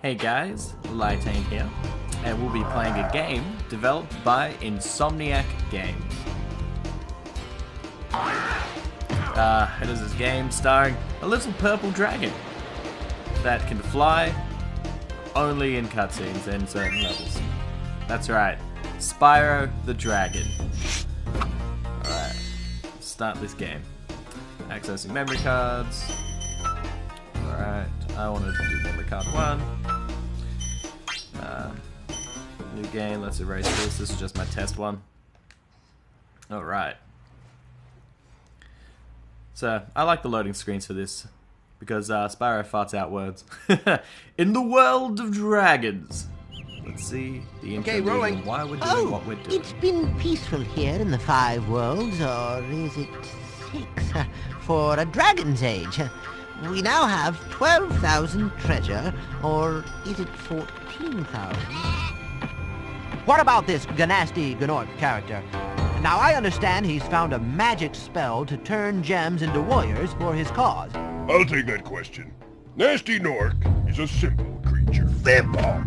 Hey guys, Lytane here, and we'll be playing a game developed by Insomniac Games. It is this game starring a little purple dragon that can fly only in cutscenes and certain levels. That's right, Spyro the Dragon. Alright, let's start this game. Accessing memory cards. Alright, I want to do memory card 1. New game, let's erase this. This is just my test one. Alright. So, I like the loading screens for this because Spyro farts out words. In the world of dragons. Let's see the intro and why we're doing what we're doing. It's been peaceful here in the 5 worlds, or is it 6? For a dragon's age. We now have 12,000 treasure, or is it 14,000? What about this Gnasty Gnorc character? Now, I understand he's found a magic spell to turn gems into warriors for his cause. I'll take that question. Gnasty Gnorc is a simple creature. Simple!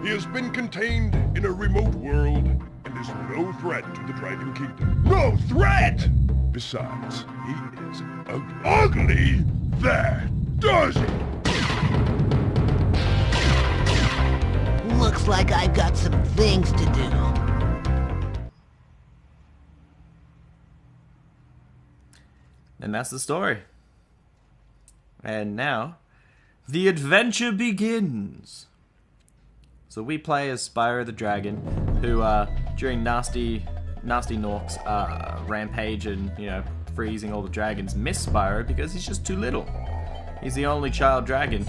He has been contained in a remote world and is no threat to the Dragon Kingdom. No threat! Besides, he is ugly. Ugly? That does it! Looks like I've got some things to do. And that's the story. And now, the adventure begins. So we play as Spyro the Dragon, who, during Gnasty Gnorc's rampage and, freezing all the dragons, missed Spyro because he's just too little. He's the only child dragon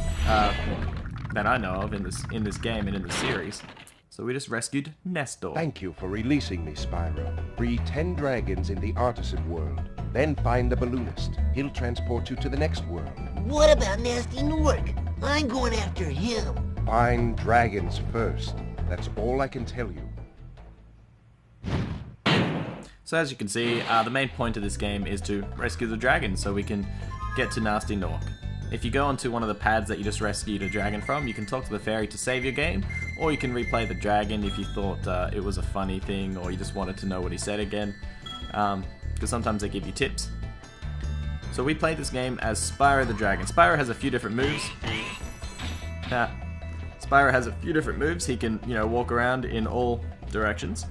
that I know of in this game and in the series. So we just rescued Nestor. Thank you for releasing me, Spyro. Free 10 dragons in the artisan world. Then find the balloonist. He'll transport you to the next world. What about Gnasty Gnorc? I'm going after him. Find dragons first. That's all I can tell you. So as you can see, the main point of this game is to rescue the dragon so we can get to Gnasty Gnorc. If you go onto one of the pads that you just rescued a dragon from, you can talk to the fairy to save your game, or you can replay the dragon if you thought it was a funny thing, or you just wanted to know what he said again, because sometimes they give you tips. So we played this game as Spyro the Dragon. Spyro has a few different moves. Spyro has a few different moves. He can, walk around in all directions.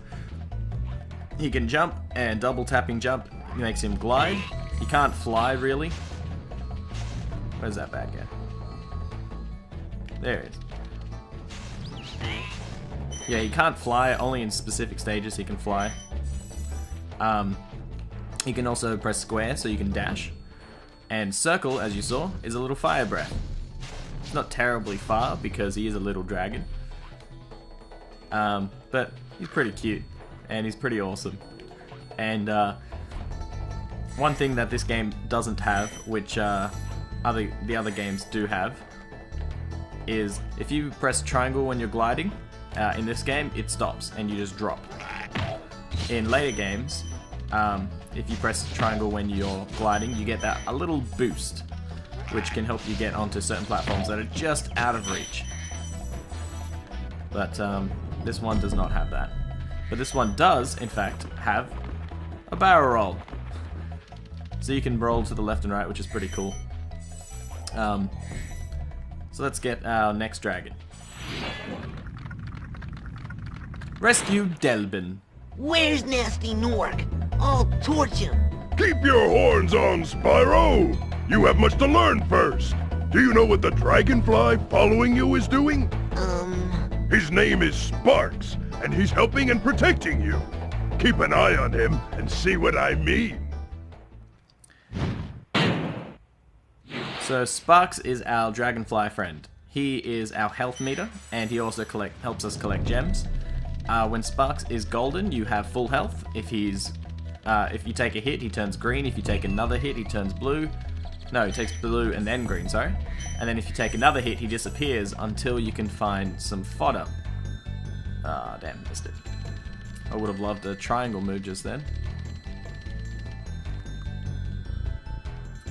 He can jump, and double tapping jump makes him glide. He can't fly, really. Where's that bad guy? There it is. Yeah, he can't fly, only in specific stages he can fly. He can also press square so you can dash. And circle, as you saw, is a little fire breath. It's not terribly far because he is a little dragon. But he's pretty cute. And he's pretty awesome. And one thing that this game doesn't have, which the other games do have, is if you press triangle when you're gliding, in this game, it stops and you just drop. In later games, if you press triangle when you're gliding, you get a little boost, which can help you get onto certain platforms that are just out of reach. But this one does not have that. But this one does, in fact, have a barrel roll. So you can roll to the left and right, which is pretty cool. So let's get our next dragon. Rescue Delbin. Where's Gnasty Gnorc? I'll torch him. Keep your horns on, Spyro! You have much to learn first. Do you know what the dragonfly following you is doing? His name is Sparks, and he's helping and protecting you. Keep an eye on him and see what I mean. So Sparks is our dragonfly friend. He is our health meter, and he also helps us collect gems. When Sparks is golden, you have full health. If you take a hit, he turns green. If you take another hit, he turns blue. No, he takes blue and then green, sorry. And then if you take another hit, he disappears until you can find some fodder. Ah, damn, missed it. I would have loved a triangle move just then.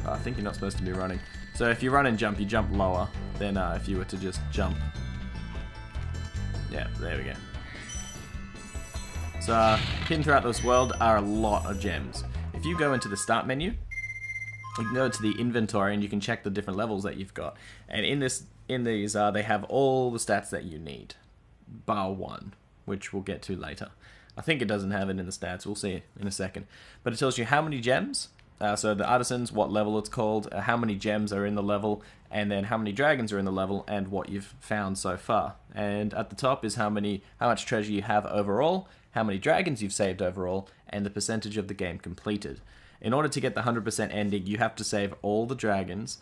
I think you're not supposed to be running. So if you run and jump, you jump lower than if you were to just jump Yeah, there we go. So, hidden throughout this world are a lot of gems. If you go into the start menu, you can go to the inventory and you can check the different levels that you've got. And in these, they have all the stats that you need, bar one, which we'll get to later. I think it doesn't have it in the stats. We'll see in a second. But it tells you how many gems. So the artisans, what level it's called, how many gems are in the level, and then how many dragons are in the level, and what you've found so far. And at the top is how much treasure you have overall, how many dragons you've saved overall, and the percentage of the game completed. In order to get the 100% ending, you have to save all the dragons,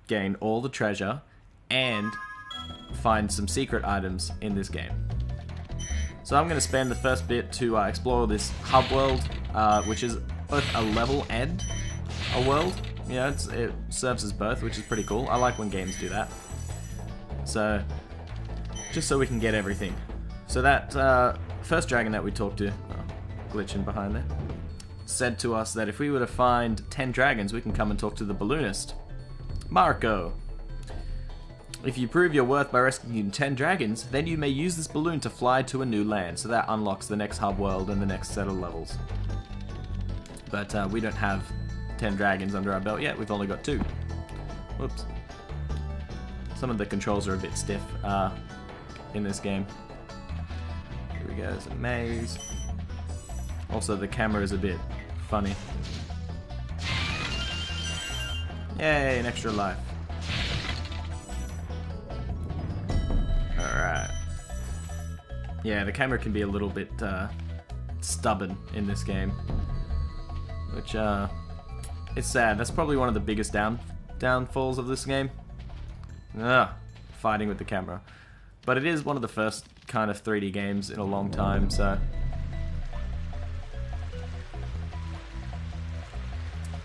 gain all the treasure, and find some secret items in this game. So I'm going to spend the first bit to explore this hub world, which is both a level and a world. You know, it serves as both, which is pretty cool. I like when games do that. So, just so we can get everything. So that first dragon that we talked to, glitching behind there, said to us that if we were to find 10 dragons, we can come and talk to the balloonist, Marco. If you prove your worth by rescuing 10 dragons, then you may use this balloon to fly to a new land. So that unlocks the next hub world and the next set of levels. But we don't have 10 dragons under our belt yet. We've only got 2. Whoops. Some of the controls are a bit stiff in this game. Here we go, there's a maze. Also, the camera is a bit funny. Yay, an extra life. Alright. Yeah, the camera can be a little bit stubborn in this game. Which, it's sad. That's probably one of the biggest downfalls of this game. Fighting with the camera. But it is one of the first kind of 3D games in a long time, so...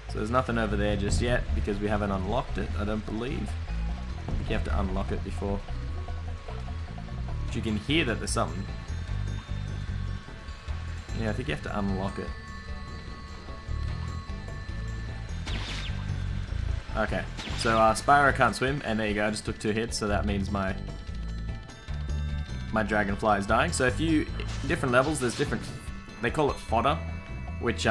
So there's nothing over there just yet, because we haven't unlocked it, I don't believe. I think you have to unlock it before. But you can hear that there's something. Yeah, I think you have to unlock it. Okay, so Spyro can't swim, and there you go, I just took 2 hits, so that means my dragonfly is dying. So if you, different levels, there's different, they call it fodder, which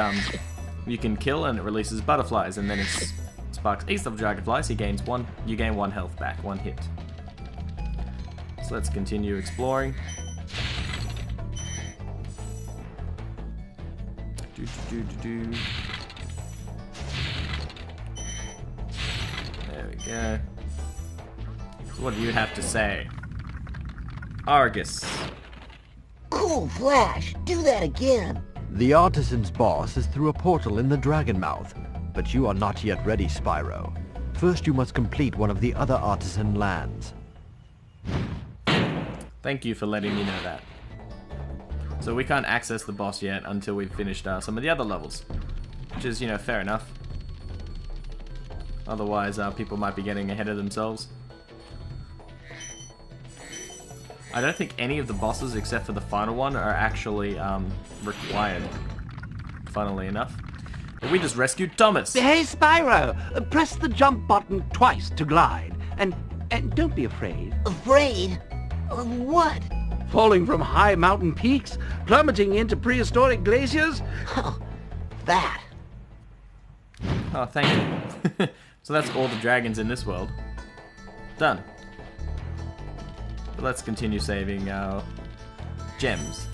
you can kill and it releases butterflies, and then it sparks each of the dragonflies, you gain 1 health back, 1 hit. So let's continue exploring. There we go. So what do you have to say? Argus. Cool Flash, do that again. The artisan's boss is through a portal in the dragon mouth, but you are not yet ready, Spyro. First you must complete one of the other artisan lands. Thank you for letting me know that. So we can't access the boss yet until we've finished some of the other levels, which is, you know, fair enough. Otherwise, people might be getting ahead of themselves. I don't think any of the bosses, except for the final one, are actually required, funnily enough. But we just rescued Thomas! Hey, Spyro! Press the jump button twice to glide. And don't be afraid. Afraid? Of what? Falling from high mountain peaks? Plummeting into prehistoric glaciers? Oh, that. Oh, thank you. So that's all the dragons in this world. Done. But let's continue saving our gems.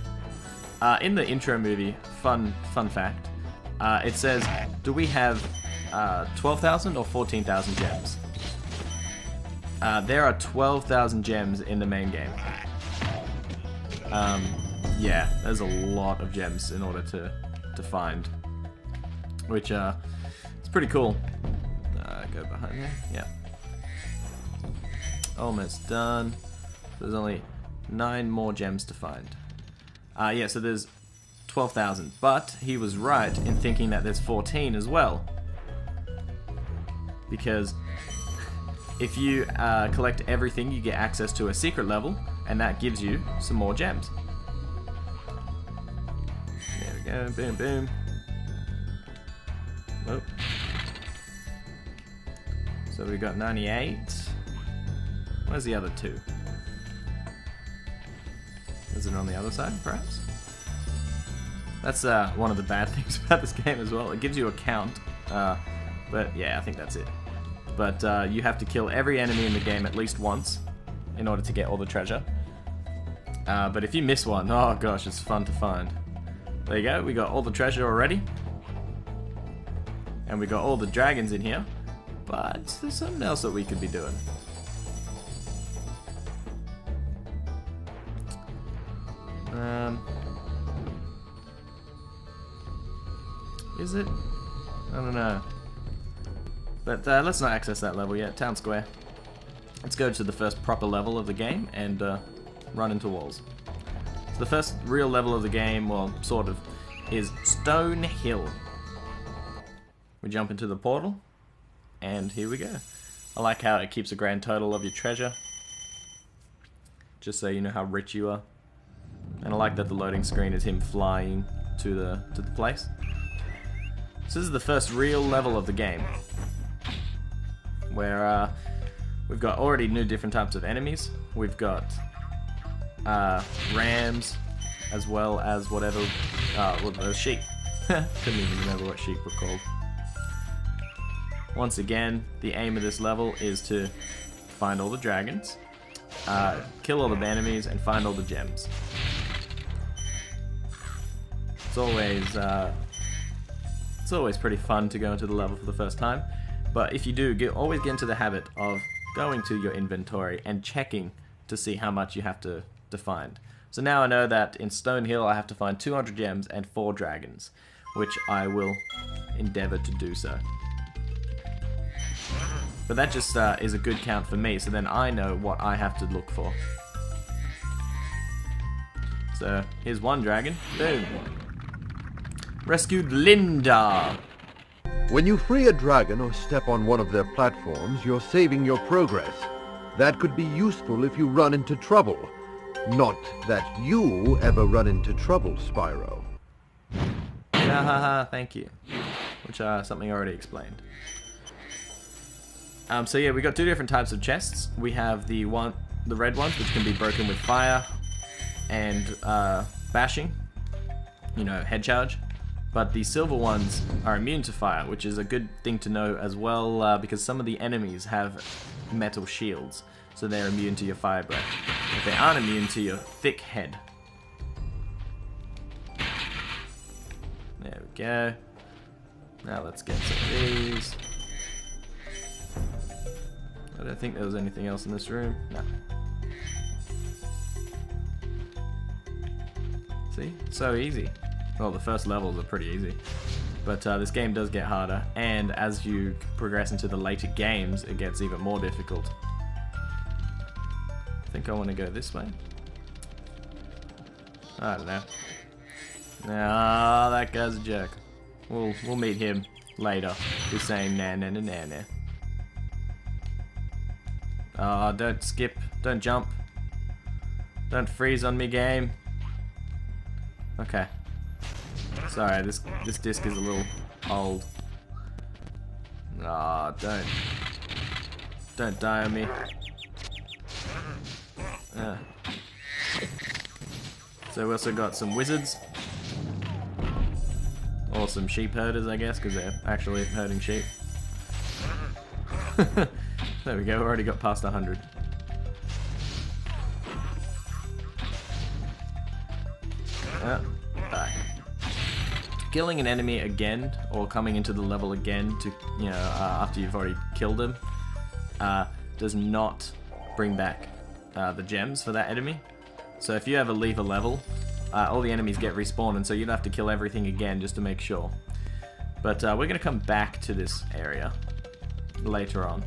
In the intro movie, fun fact, it says, do we have 12,000 or 14,000 gems? There are 12,000 gems in the main game. Yeah, there's a lot of gems in order to find, which it's pretty cool. Go behind there. Yeah. Almost done. There's only 9 more gems to find. Yeah, so there's 12,000, but he was right in thinking that there's 14 as well. Because if you collect everything, you get access to a secret level, and that gives you some more gems. There we go, boom, boom. Whoop. So we got 98. Where's the other 2? Is it on the other side, perhaps? That's one of the bad things about this game as well. It gives you a count, but yeah, I think that's it. But you have to kill every enemy in the game at least once in order to get all the treasure. But if you miss one, oh gosh, it's fun to find. There you go, we got all the treasure already. And we got all the dragons in here. But there's something else that we could be doing. Is it? I don't know. But let's not access that level yet. Town Square. Let's go to the first proper level of the game and run into walls. So the first real level of the game, well, sort of, is Stone Hill. We jump into the portal, and here we go. I like how it keeps a grand total of your treasure, just so you know how rich you are. And I like that the loading screen is him flying to the place. So this is the first real level of the game, where we've got already new different types of enemies. We've got rams, as well as whatever, sheep. Couldn't even remember what sheep were called. Once again, the aim of this level is to find all the dragons, kill all the enemies, and find all the gems. It's always pretty fun to go into the level for the first time, but if you do, always get into the habit of going to your inventory and checking to see how much you have to find. So now I know that in Stone Hill I have to find 200 gems and 4 dragons, which I will endeavor to do so. But that just is a good count for me, so then I know what I have to look for. So here's one dragon. Boom. Rescued Linda. When you free a dragon or step on one of their platforms, you're saving your progress. That could be useful if you run into trouble. Not that you ever run into trouble, Spyro. Thank you. Which something I already explained. So yeah, we got 2 different types of chests. We have the red ones, which can be broken with fire and bashing, you know, head charge. But the silver ones are immune to fire, which is a good thing to know as well, because some of the enemies have metal shields, so they're immune to your fire breath. But they aren't immune to your thick head. There we go. Now let's get some of these. I don't think there was anything else in this room. No. See? So easy. Well, the first levels are pretty easy. But this game does get harder, and as you progress into the later games, it gets even more difficult. I think I want to go this way. I don't know. Ah, that guy's a jerk. We'll meet him later. He's saying nah nah nah nah nah. Oh, don't skip, don't jump. Don't freeze on me, game. Okay. Sorry, this disc is a little old. Ah, don't die on me. So we also got some wizards. Or some sheep herders, I guess, because they're actually herding sheep. There we go, we already got past 100. Die. Killing an enemy again, or coming into the level again to, you know, after you've already killed him, does not bring back the gems for that enemy. So if you ever leave a level, all the enemies get respawned, and so you'd have to kill everything again just to make sure. But we're going to come back to this area later on.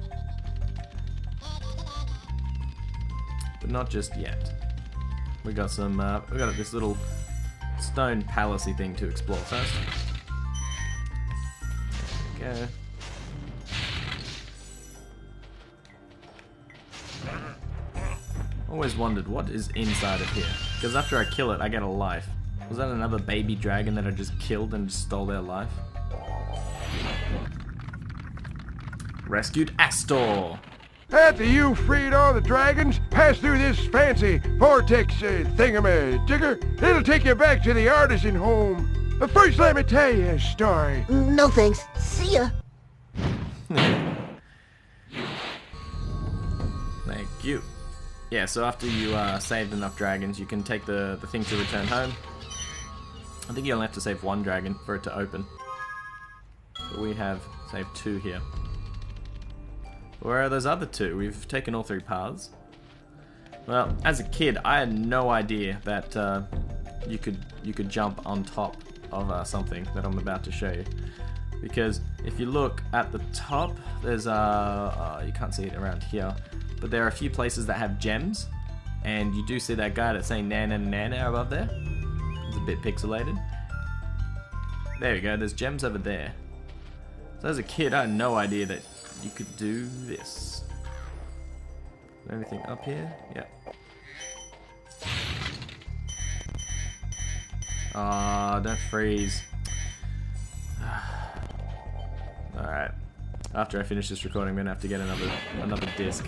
But not just yet. We got some, we got this little stone palacey thing to explore first. There we go. Always wondered what is inside of here, because after I kill it I get a life. Was that another baby dragon that I just killed and just stole their life? Rescued Astor! After you freed all the dragons, pass through this fancy vortex thingamajigger. It'll take you back to the artisan home. But first let me tell you a story. No thanks. See ya. Thank you. Yeah, so after you saved enough dragons, you can take the thing to return home. I think you only have to save one dragon for it to open. But we have saved 2 here. Where are those other 2? We've taken all 3 paths. Well, as a kid, I had no idea that you could jump on top of something that I'm about to show you. Because if you look at the top, there's you can't see it around here, but there are a few places that have gems, and you do see that guy that's saying Nana Nana above there. It's a bit pixelated. There we go, there's gems over there. So as a kid, I had no idea that you could do this. Is there anything up here? Yep. Ah, don't freeze. Alright. After I finish this recording, I'm gonna have to get another disc.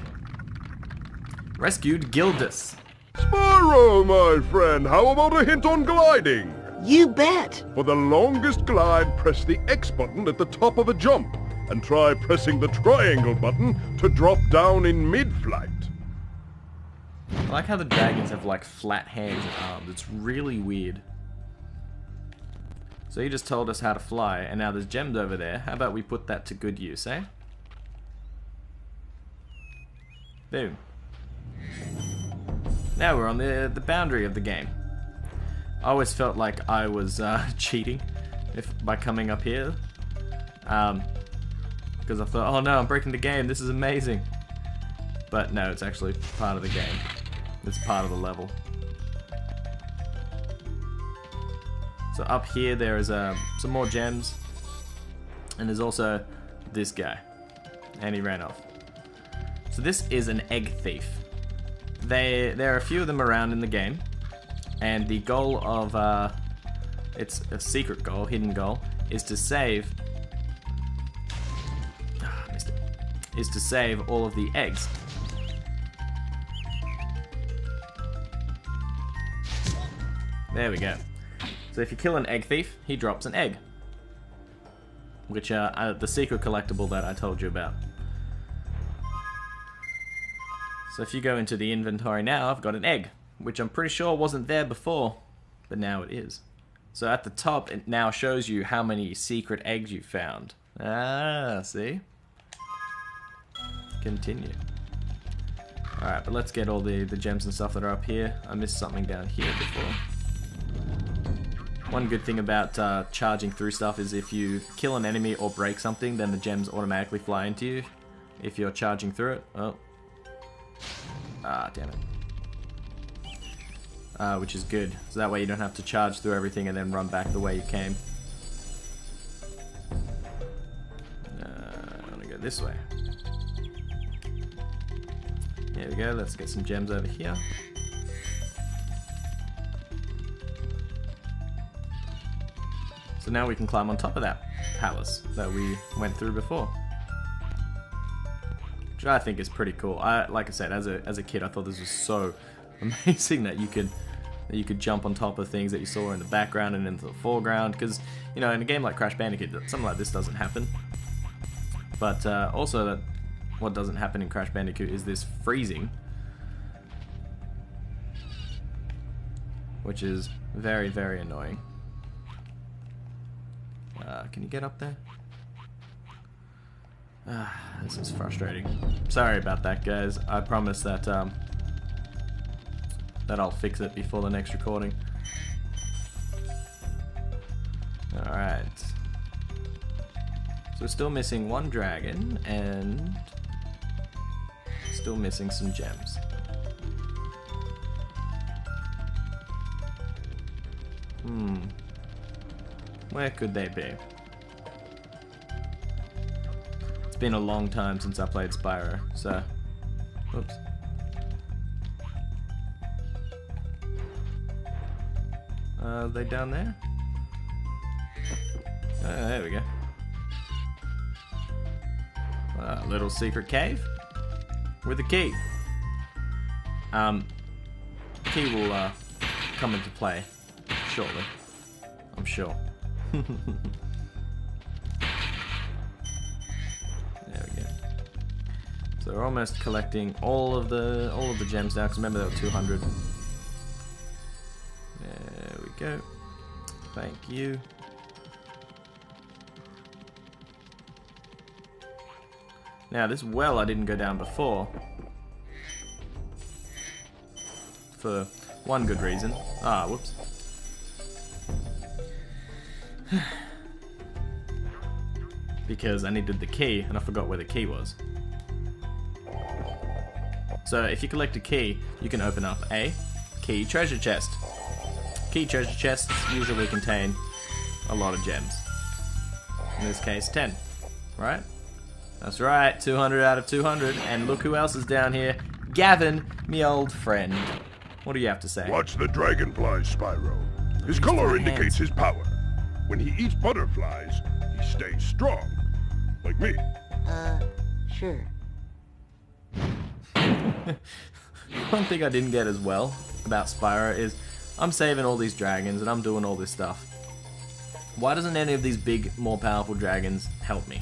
Rescued Gildas. Spyro, my friend, how about a hint on gliding? You bet. For the longest glide, press the X button at the top of a jump, and try pressing the triangle button to drop down in mid-flight. I like how the dragons have like flat hands and arms. It's really weird. So you just told us how to fly, and now there's gems over there. How about we put that to good use, eh? Boom. Now we're on the boundary of the game. I always felt like I was cheating by coming up here. Because I thought, oh no, I'm breaking the game, this is amazing. But no, it's actually part of the game. It's part of the level. So up here there is some more gems, and there's also this guy, and he ran off. So this is an egg thief. There are a few of them around in the game, and the goal of it's a secret goal, hidden goal, is to save. Missed it. Is to save all of the eggs. There we go. So if you kill an egg thief, he drops an egg. Which are the secret collectible that I told you about. So if you go into the inventory now, I've got an egg. Which I'm pretty sure wasn't there before. But now it is. So at the top, it now shows you how many secret eggs you found. Ah, see? Continue. Alright, but let's get all the gems and stuff that are up here. I missed something down here before. One good thing about charging through stuff is if you kill an enemy or break something, then the gems automatically fly into you if you're charging through it. Oh. Ah, damn it. Which is good. So that way you don't have to charge through everything and then run back the way you came. I want to go this way. There we go, let's get some gems over here. So now we can climb on top of that palace that we went through before. Which I think is pretty cool. Like I said, as a kid, I thought this was so amazing that you could jump on top of things that you saw in the background and into the foreground. Because, you know, in a game like Crash Bandicoot, something like this doesn't happen. But also, what doesn't happen in Crash Bandicoot is this freezing. Which is very, very annoying. Can you get up there? This is frustrating. Sorry about that, guys. I promise that that I'll fix it before the next recording. Alright. So we're still missing one dragon, and still missing some gems. Where could they be? It's been a long time since I played Spyro, so... Oops. Are they down there? There we go. Little secret cave. with the key. Key will come into play shortly, I'm sure. There we go. So we're almost collecting all of the gems now, because remember there were 200. There we go. Thank you. Now this well I didn't go down before. For one good reason. Ah, whoops. Because I needed the key and I forgot where the key was. So if you collect a key, you can open up a key treasure chest. Key treasure chests usually contain a lot of gems. In this case, 10. Right? That's right, 200 out of 200. And look who else is down here. Gavin, me old friend. What do you have to say? Watch the dragonfly, Spyro. His color indicates his power. When he eats butterflies, he stays strong. Like me. Sure. One thing I didn't get as well about Spyro is I'm saving all these dragons and I'm doing all this stuff. Why doesn't any of these big, more powerful dragons help me?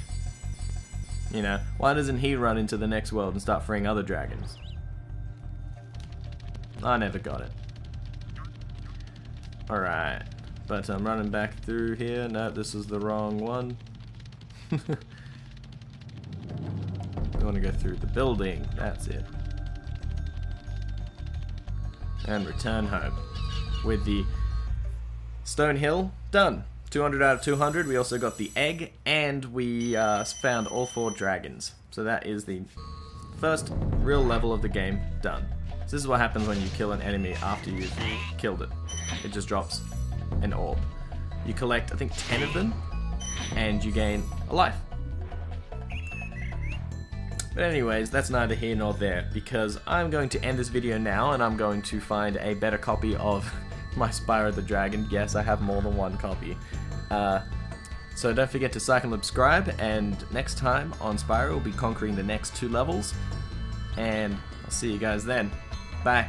You know, why doesn't he run into the next world and start freeing other dragons? I never got it. Alright, but I'm running back through here. No, this is the wrong one. We want to go through the building. That's it. And return home. With the Stone Hill done. 200 out of 200. We also got the egg, and we found all 4 dragons. So that is the first real level of the game done. So this is what happens when you kill an enemy after you've killed it. It just drops an orb. You collect, I think, 10 of them, and you gain a life. But anyways, that's neither here nor there, because I'm going to end this video now, and I'm going to find a better copy of my Spyro the Dragon. Yes, I have more than one copy. So don't forget to like and subscribe, and next time on Spyro we'll be conquering the next 2 levels, and I'll see you guys then. Bye.